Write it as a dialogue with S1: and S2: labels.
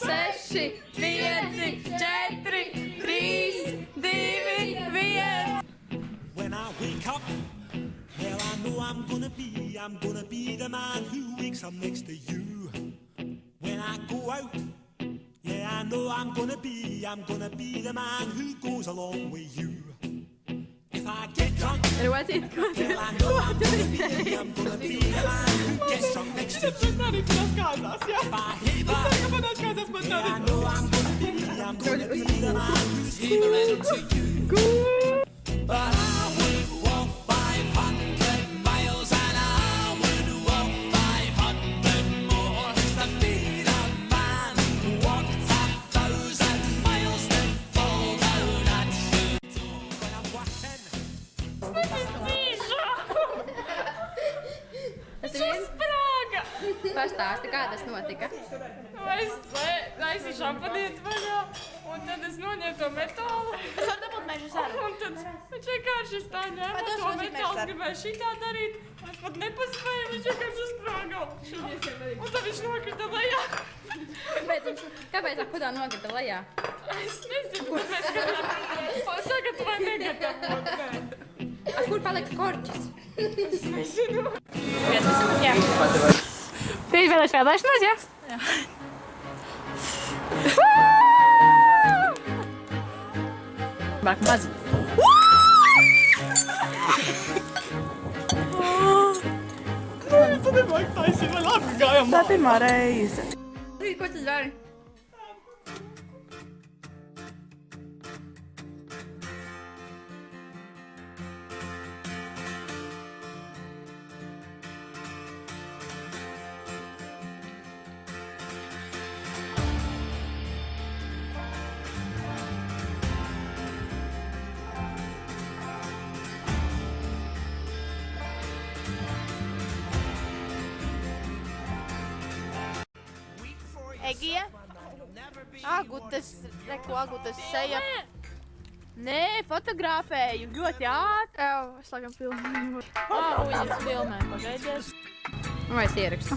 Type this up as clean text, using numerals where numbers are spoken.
S1: 6, 5, 4, 3, 2, 1.
S2: When I wake up, well, I know I'm gonna be the man who wakes up next to you. When I go out, yeah, I know I'm gonna be the man who goes along with you. If I get drunk,
S1: Ruocīt, ko tu
S2: well, I know I'm gonna be the man who gets drunk next to you. If I hit back, yeah, I know I'm gonna be the man who's hitting to you. But I would walk 500 miles and I would walk 500 more to be the man who walked 1,000 miles to fall down at your door. When I'm walking,
S1: Tas ir viens?
S3: Sprāga!
S1: Pastāsti, kā tas notika.
S3: Es šampanieti vaļā, un tad es noņēmu to metālu.
S4: Es varu dabūt mežu sarunu.
S3: Un tad viņš vienkārši tā ņēma
S4: Vai tas
S3: to
S4: nozīmē
S3: metālu,
S4: sarunu?
S3: gribēja šitā darīt. Es pat nepaspēju, viņš vienkārši uzsprāga. Un tad viņš nokrita lejā.
S1: Kāpēc tā nokrita lejā?
S3: Es nezinu, bet mēs skatām sagatavoju negatavot.
S1: Kur palika korķis?
S3: Es nezinu.
S4: Jā.
S3: Tu izvēlēsi vēlēšanos, jā?
S4: Jā. Bāk maz.
S3: Tu nevajag taisīt, vai labi gājām.
S4: Tā pirmā reize.
S1: Ko tu dari?
S4: Egija. Agutes, reku Agutes seja. Nē, fotografēju ļoti ātri.
S3: Jā, es laikam filmēju.
S4: Uģis filmē, pagaidies.
S1: Vai es ierakstu?